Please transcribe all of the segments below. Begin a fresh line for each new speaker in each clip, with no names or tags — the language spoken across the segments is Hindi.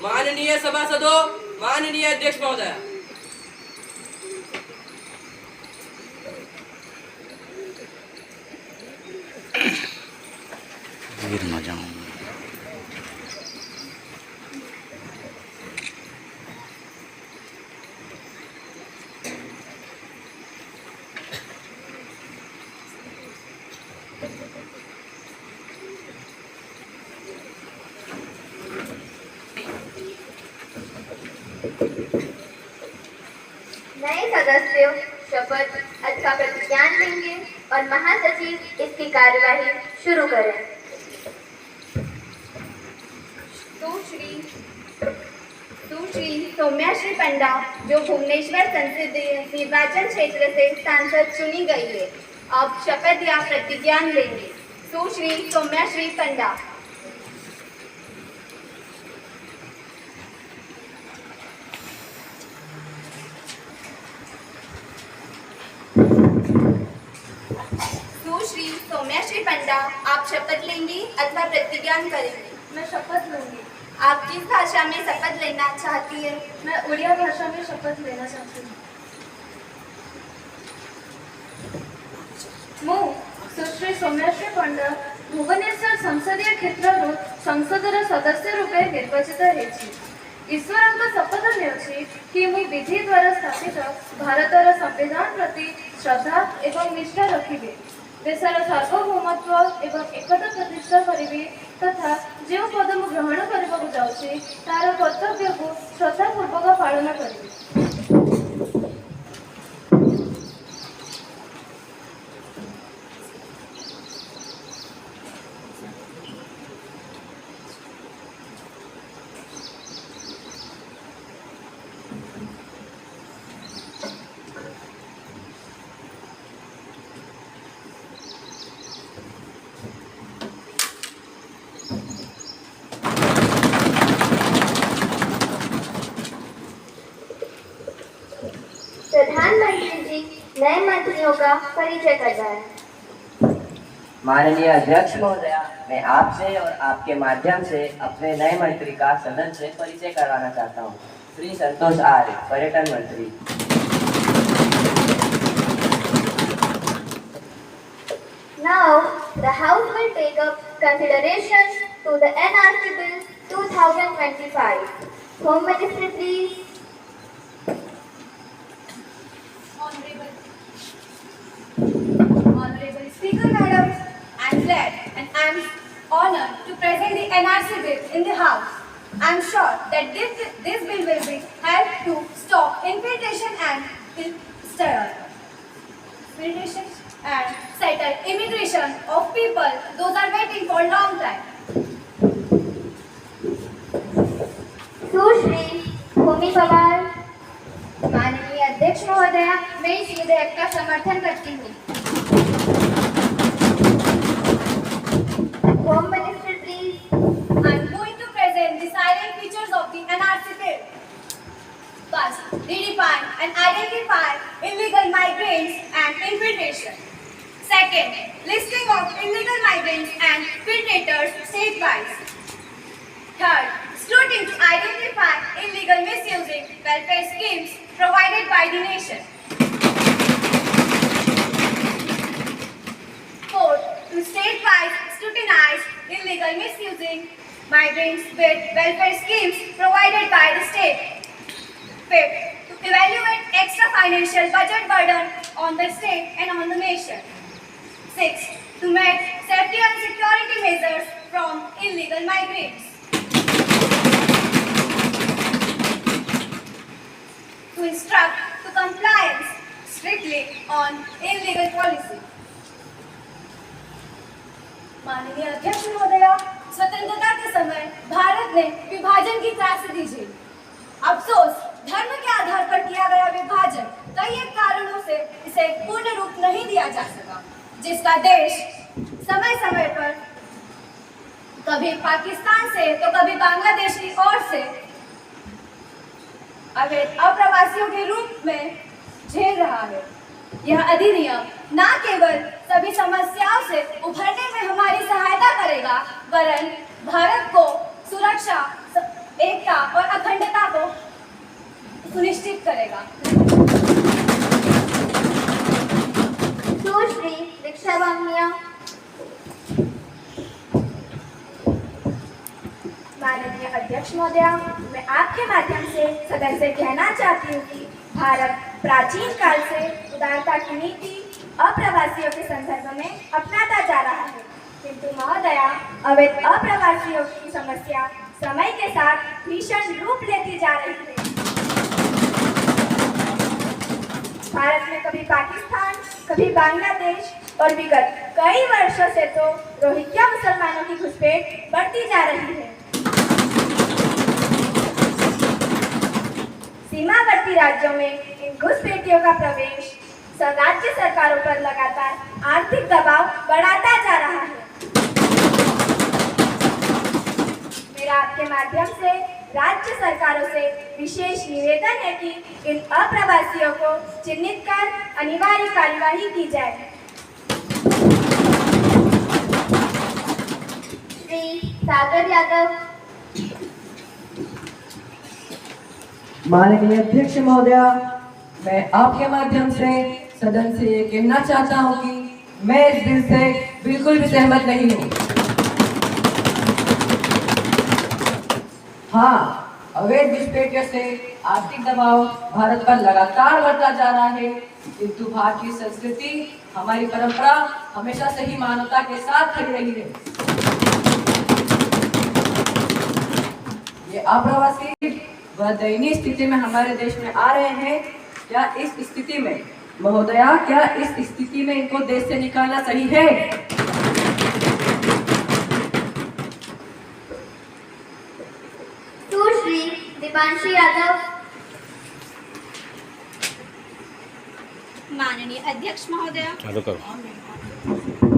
माननीय सभासदों, माननीय अध्यक्ष महोदय,
गिर न जाऊं।
नए सदस्य शपथ अथवा प्रतिज्ञान लेंगे और महासचिव इसकी कार्यवाही शुरू करें। सुश्री सौम्याश्री पंडा जो भुवनेश्वर संसदीय निर्वाचन क्षेत्र से सांसद चुनी गई है, अब शपथ या प्रतिज्ञान लेंगे। सुश्री सौम्याश्री पंडा। सुश्री सौम्याश्री पंडा, आप शपथ लेंगी अथवा प्रतिज्ञान करेंगी?
मैं शपथ लूंगी।
आप किस भाषा में शपथ लेना चाहती है?
मैं उड़िया भाषा में शपथ लेना चाहती हूँ। ମୁଁ ସୁଶ୍ରୀ ସୌମ୍ୟାଶ୍ରୀ ପଣ୍ଡା ଭୁବନେଶ୍ୱର ସଂସଦୀୟ କ୍ଷେତ୍ରରୁ ସଂସଦର ସଦସ୍ୟ ରୂପେ ନିର୍ବାଚିତ ହୋଇଛି। ଈଶ୍ୱରଙ୍କ ଶପଥ ନେଉଛି କି ମୁଁ ବିଧି ଦ୍ୱାରା ସ୍ଥାପିତ ଭାରତର ସମ୍ବିଧାନ ପ୍ରତି ଶ୍ରଦ୍ଧା ଏବଂ ନିଷ୍ଠା ରଖିବି, ଦେଶର ସାର୍ବଭୌମତ୍ୱ ଏବଂ ଏକତା ପ୍ରତିଷ୍ଠା କରିବି ତଥା ଯେଉଁ ପଦ ମୁଁ ଗ୍ରହଣ କରିବାକୁ ଯାଉଛି ତାର କର୍ତ୍ତବ୍ୟକୁ ଶ୍ରଦ୍ଧାପୂର୍ବକ ପାଳନ କରିବି।
प्रधानमंत्री जी नए मंत्रियों का परिचय करवाएं।
माननीय अध्यक्ष महोदया, मैं आपसे और आपके माध्यम से अपने नए मंत्री का सदन से परिचय करवाना चाहता हूँ। श्री संतोष आर्य, पर्यटन मंत्री।
Now the House will take up consideration to the NRC Bill 2025. Home Ministry, please.
Honorable Speaker, Madam, I am glad and I am honored to present the NRC bill in the House. I am sure that this bill will be help to stop infiltration and settle immigration of people those are waiting for a long time.
सुश्री भूमि पवार। माननीय अध्यक्ष महोदया, मैं इस विधेयक का समर्थन करती हूँ। Home minister please.
I am going to present the silent features of the NRC bill. First, redefine and identify illegal migrants and infiltration. Second, listing of illegal migrants and filtrators state-wise. Third, scrutiny to identify illegal misusing welfare schemes provided by the nation. Fourth, to state-wise scrutinize illegal misusing migrants with welfare schemes provided by the state. Fifth, to evaluate extra financial budget burden on the state and on the nation. Sixth, to make safety and security measures from illegal migrants. To instruct to compliance strictly on illegal policy. माननीय अध्यक्ष महोदया, स्वतंत्रता के समय भारत ने विभाजन की त्रासदी झेली। अफसोस, धर्म के आधार पर किया गया विभाजन कई एक कारणों से इसे पूर्ण रूप नहीं दिया जा सका, जिसका देश समय समय पर कभी पाकिस्तान से तो कभी बांग्लादेश की ओर से अप्रवासियों के रूप में झेल रहा है। यह अधिनियम न केवल सभी समस्याओं से उभरने में हमारी सहायता करेगा, वरन भारत को सुरक्षा
एकता और अखंडता को सुनिश्चित करेगा। सुश्री दीक्षा बामनिया। माननीय अध्यक्ष महोदया, मैं आपके माध्यम से सदन से कहना चाहती हूँ कि भारत प्राचीन काल से उदारता की नीति अप्रवासियों के संदर्भ में अपनाता जा रहा है, किंतु महोदया अवैध अप्रवासियों की समस्या समय के साथ भीषण रूप लेती जा रही है। भारत में कभी पाकिस्तान, कभी बांग्लादेश और विगत कई वर्षों से तो रोहिंग्या मुसलमानों की घुसपैठ बढ़ती जा रही है। सीमावर्ती राज्यों में इन घुसपैठियों का प्रवेश राज्य सरकारों पर लगातार आर्थिक दबाव बढ़ाता जा रहा है। मेरा आपके माध्यम से राज्य सरकारों से विशेष निवेदन है कि इन अप्रवासियों को चिन्हित कर अनिवार्य कार्यवाही की जाए। श्री सागर यादव।
माननीय अध्यक्ष महोदया, मैं आपके माध्यम से सदन से ये कहना चाहता हूँ कि मैं इस बिल से बिल्कुल भी सहमत नहीं हूँ। हाँ, अवैध घुसपैठियों से आर्थिक दबाव भारत पर लगातार बढ़ता जा रहा है, किंतु भारतीय संस्कृति, हमारी परंपरा हमेशा से ही मानवता के साथ खड़ी रही है। ये अप्रवासी वह दयनीय स्थिति में हमारे देश में आ रहे हैं। क्या इस स्थिति में महोदया, क्या इस स्थिति में इनको देश से निकालना सही है?
सुश्री दीपांशी यादव। माननीय अध्यक्ष महोदया,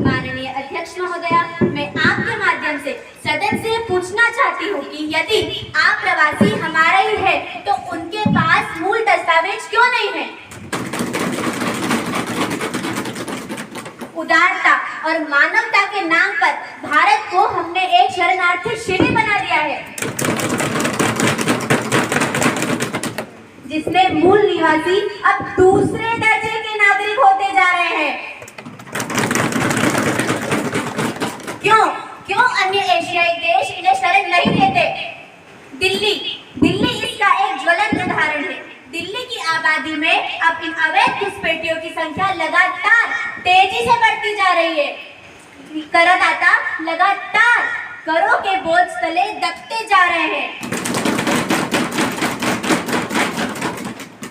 माननीय अध्यक्ष महोदया, मैं आपके माध्यम से सदन से पूछना चाहती हूँ कि यदि आप प्रवासी हमारे ही है तो उनके पास मूल दस्तावेज क्यों नहीं है? उदारता और मानवता के नाम पर भारत को हमने एक शरणार्थी शिविर बना दिया है, जिसमें मूल निवासी अब दूसरे दर्जे के नागरिक होते जा रहे हैं। क्यों अन्य एशियाई देश इन्हें शरण नहीं देते? दिल्ली इसका एक ज्वलंत उदाहरण है। दिल्ली की आबादी में अब इन अवैध घुसपैठियों की संख्या लगातार तेजी से बढ़ती जा रही है। करदाता लगातार करों के बोझ तले दबते जा रहे हैं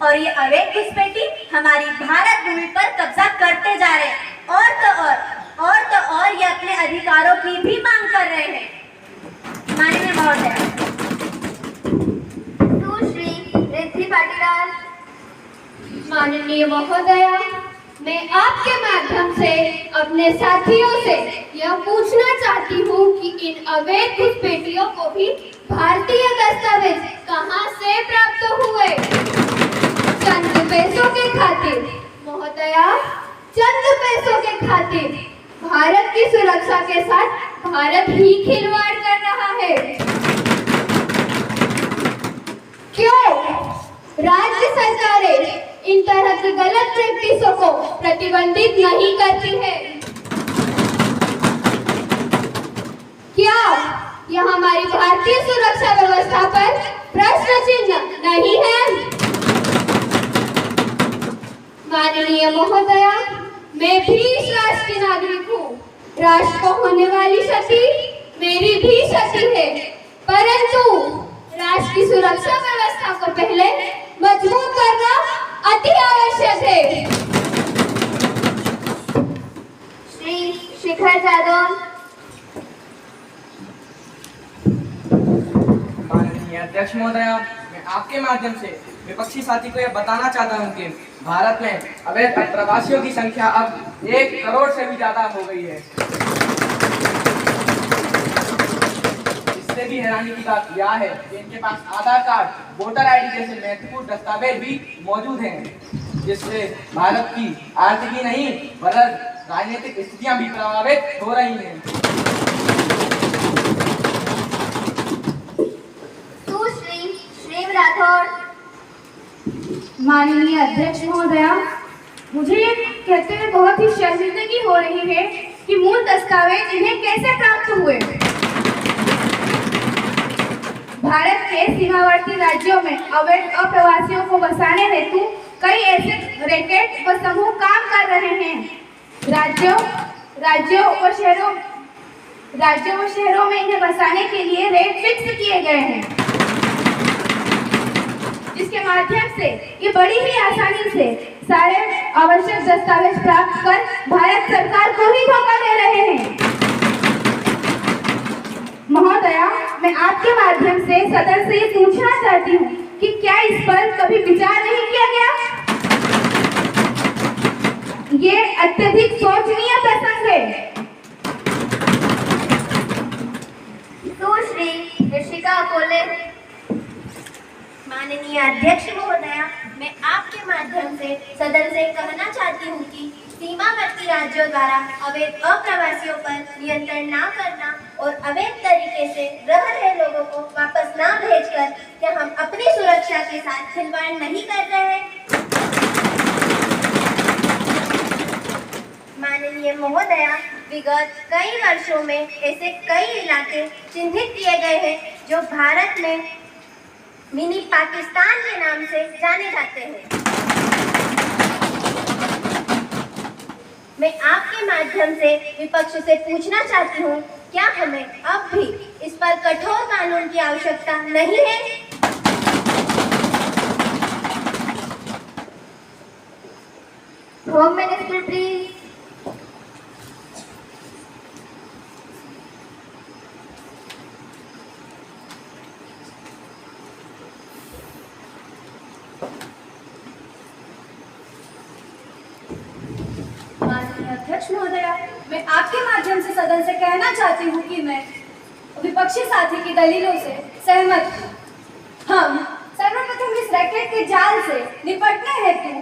और ये अवैध घुसपैठी हमारी भारत भूमि पर कब्जा करते जा रहे हैं और ये अपने अधिकारों की भी मांग कर रहे हैं। माननीय महोदया। सुश्री रिद्धि पाटीदार।
माननीय महोदया, मैं आपके माध्यम से अपने साथियों से यह पूछना चाहती हूँ कि इन अवैध घुसपैठियों को भी भारतीय दस्तावेज कहां से प्राप्त हुए? चंद पैसों के खातिर महोदया, चंद पैसों के खातिर भारत की सुरक्षा के साथ भारत ही खिलवाड़ कर रहा है। क्यों राज्य सरकारें इन तरह की गलत प्रैक्टिसों को प्रतिबंधित नहीं करती है? क्या यह हमारी भारतीय सुरक्षा व्यवस्था पर प्रश्न चिन्ह नहीं है? माननीय महोदया, मैं भी इस राष्ट्र की नागरिक हूँ। राष्ट्र को होने वाली क्षति मेरी भी क्षति है, परंतु राष्ट्र की सुरक्षा व्यवस्था को पहले मजबूत करना अति आवश्यक है।
श्री शिखर जादव।
माननीय अध्यक्ष महोदया, मैं आपके माध्यम से विपक्षी साथी को यह बताना चाहता हूं कि भारत में अवैध प्रवासियों की संख्या अब 1 करोड़ से भी ज्यादा हो गई है। इससे भी हैरानी की बात यह है कि इनके पास आधार कार्ड, वोटर आईडी जैसे महत्वपूर्ण दस्तावेज भी मौजूद हैं, जिससे भारत की आर्थिक ही नहीं बल्कि राजनीतिक स्थितियां भी प्रभावित हो रही हैं।
राठौड़।
माननीय अध्यक्ष महोदया, मुझे ये कहते हुए बहुत ही शर्मिंदगी हो रही है कि मूल दस्तावेज इन्हें कैसे प्राप्त हुए। भारत के सीमावर्ती राज्यों में अवैध अप्रवासियों को बसाने हेतु कई ऐसे रैकेट व समूह काम कर रहे हैं। राज्यों व शहरों में इन्हें बसाने के लिए रेट फिक्स किए गए हैं, जिसके माध्यम से ये बड़ी ही आसानी से सारे आवश्यक दस्तावेज प्राप्त कर भारत सरकार को ही धोखा दे रहे हैं। महोदया, मैं आपके माध्यम से सदन से ये पूछना चाहती हूँ कि क्या इस पर कभी विचार नहीं किया गया? ये अत्यधिक शोचनीय प्रसंग है।
सुश्री ऋषिका कोले। माननीय अध्यक्ष महोदया, मैं आपके माध्यम से सदन से कहना चाहती हूँ कि सीमावर्ती राज्यों द्वारा अवैध अप्रवासियों पर नियंत्रण न करना और अवैध तरीके से रह रहे लोगों को वापस न भेजकर क्या हम अपनी सुरक्षा के साथ खिलवाड़ नहीं कर रहे हैं? माननीय महोदया, विगत कई वर्षों में ऐसे कई इलाके चिन्हित किए गए हैं जो भारत में मिनी पाकिस्तान के नाम से जाने जाते हैं। मैं आपके माध्यम से विपक्ष से पूछना चाहती हूँ, क्या हमें अब भी इस पर कठोर कानून की आवश्यकता नहीं है? Home minister please.
माननीय अध्यक्ष महोदया, मैं आपके माध्यम से सदन से कहना चाहती हूँ कि मैं विपक्षी साथी की दलीलों से सहमत हूँ। हम सर्वप्रथम इस रैकेट के जाल से निपटने हेतु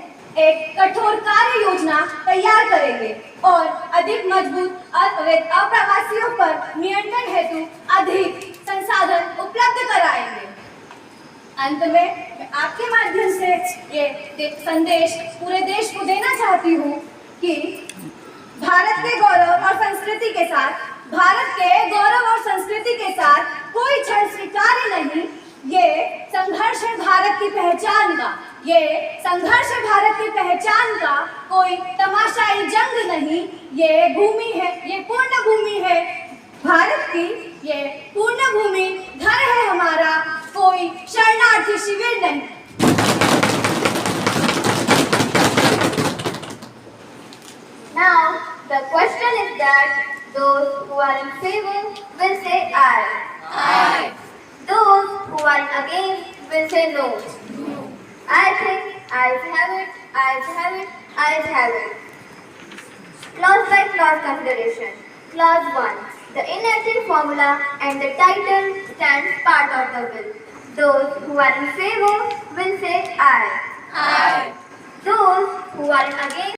एक कठोर कार्य योजना तैयार करेंगे और अधिक मजबूत अवैध अप्रवासियों पर नियंत्रण हेतु अधिक संसाधन उपलब्ध कराएंगे। अंत में मैं आपके माध्यम से ये संदेश पूरे देश को देना चाहती हूँ कि भारत के गौरव और संस्कृति के साथ कोई छल स्वीकार्य नहीं। ये संघर्ष है भारत की पहचान का। ये संघर्ष है भारत की पहचान का, कोई तमाशाई जंग नहीं। ये भूमि है, ये पूर्ण भूमि है भारत की, ये पूर्ण भूमि घर है हमारा, कोई शरणार्थी शिविर नहीं।
Now, the question is that those who are in favor will say aye. Aye. Those who are against will say no. I think ayes have it, ayes have it, ayes have it. Clause by clause consideration. Clause 1. The enacting formula and the title stands part of the bill. Those who are in favor will say aye. Aye. Those who are against